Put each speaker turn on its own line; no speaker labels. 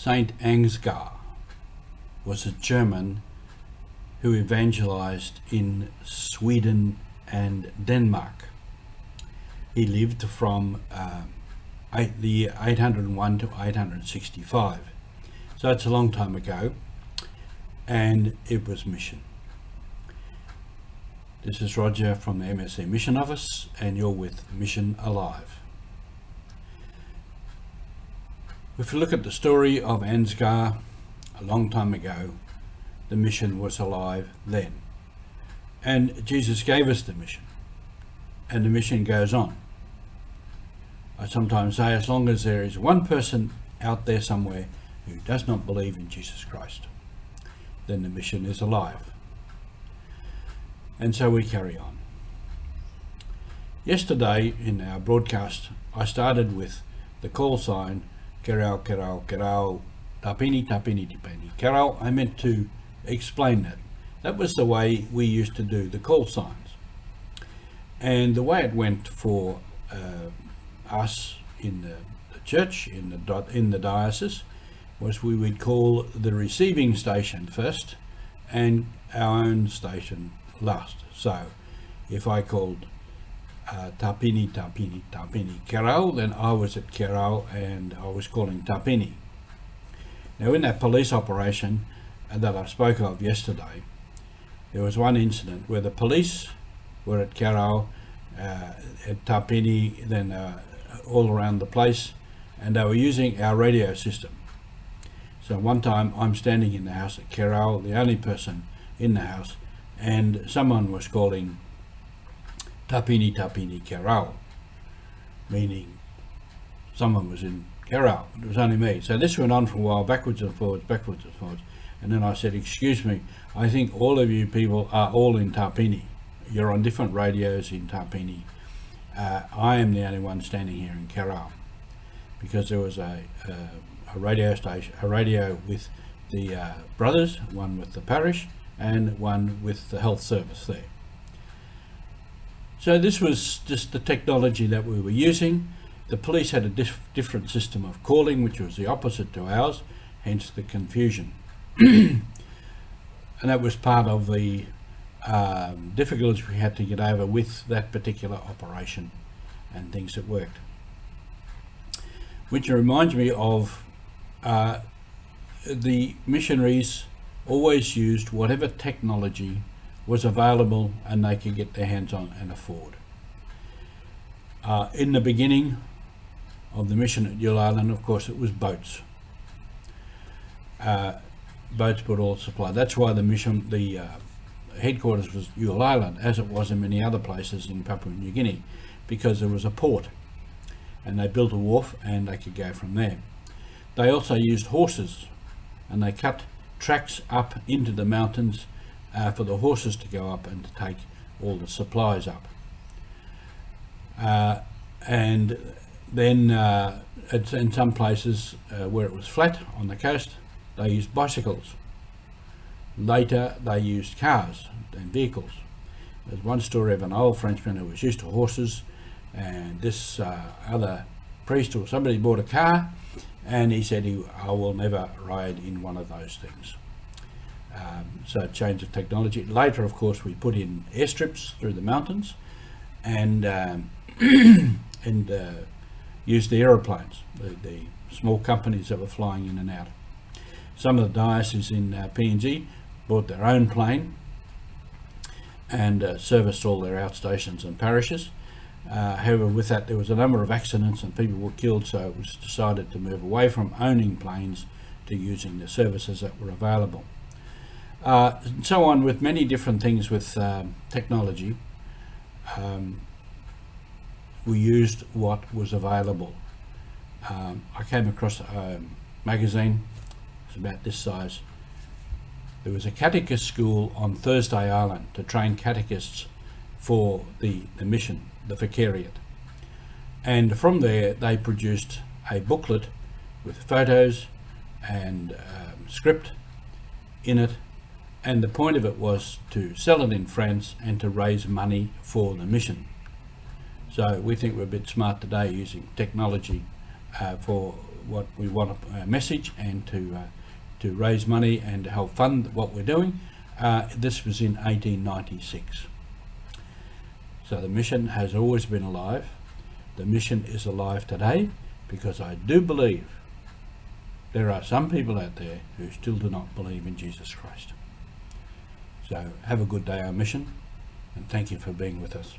Saint Ansgar was a German who evangelized in Sweden and Denmark. He lived from the year 801 to 865. So it's a long time ago, and it was mission. This is Roger from the MSC Mission Office, and you're with Mission Alive. If you look at the story of Ansgar, a long time ago, the mission was alive then. And Jesus gave us the mission, and the mission goes on. I sometimes say, as long as there is one person out there somewhere who does not believe in Jesus Christ, then the mission is alive. And so we carry on. Yesterday in our broadcast, I started with the call sign, Kerau, Kerau, Kerau, Tapini, Tapini, Tipeni. Kerau, I meant to explain that. That was the way we used to do the call signs. And the way it went for us in the church, in the diocese, was we would call the receiving station first and our own station last. So if I called Tapini, Tapini, Tapini, Kerau, then I was at Kerau and I was calling Tapini. Now in that police operation that I spoke of yesterday, there was one incident where the police were at Kerau, at Tapini, then all around the place, and they were using our radio system. So one time I'm standing in the house at Kerau, the only person in the house, and someone was calling Tapini, Tapini, Kerau, meaning someone was in Kerau. It was only me. So this went on for a while, backwards and forwards, and then I said, excuse me, I think all of you people are all in Tapini. You're on different radios in Tapini. I am the only one standing here in Kerau, because there was a radio station, a radio with the brothers, one with the parish and one with the health service there. So this was just the technology that we were using. The police had a different system of calling, which was the opposite to ours, hence the confusion. And that was part of the difficulties we had to get over with that particular operation and things that worked. Which reminds me of the missionaries always used whatever technology was available and they could get their hands on and afford. In the beginning of the mission at Yule Island, of course, it was boats. Boats put all supply. That's why the mission, the headquarters was Yule Island, as it was in many other places in Papua New Guinea, because there was a port, and they built a wharf and they could go from there. They also used horses, and they cut tracks up into the mountains for the horses to go up and to take all the supplies up. And then in some places where it was flat on the coast, they used bicycles. Later they used cars and vehicles. There's one story of an old Frenchman who was used to horses, and this other priest or somebody bought a car, and he said, I will never ride in one of those things. So change of technology. Later, of course, we put in airstrips through the mountains and used the aeroplanes, the small companies that were flying in and out. Some of the dioceses in PNG bought their own plane and serviced all their outstations and parishes. However, with that there was a number of accidents and people were killed, so it was decided to move away from owning planes to using the services that were available. And so on with many different things with technology. We used what was available. I came across a magazine, it's about this size. There was a catechist school on Thursday Island to train catechists for the mission, the vicariate. And from there they produced a booklet with photos and script in it, and the point of it was to sell it in France and to raise money for the mission. So we think we're a bit smart today using technology for what we want a message and to raise money and to help fund what we're doing. This was in 1896. So the mission has always been alive. The mission is alive today because I do believe there are some people out there who still do not believe in Jesus Christ. So have a good day, our mission, and thank you for being with us.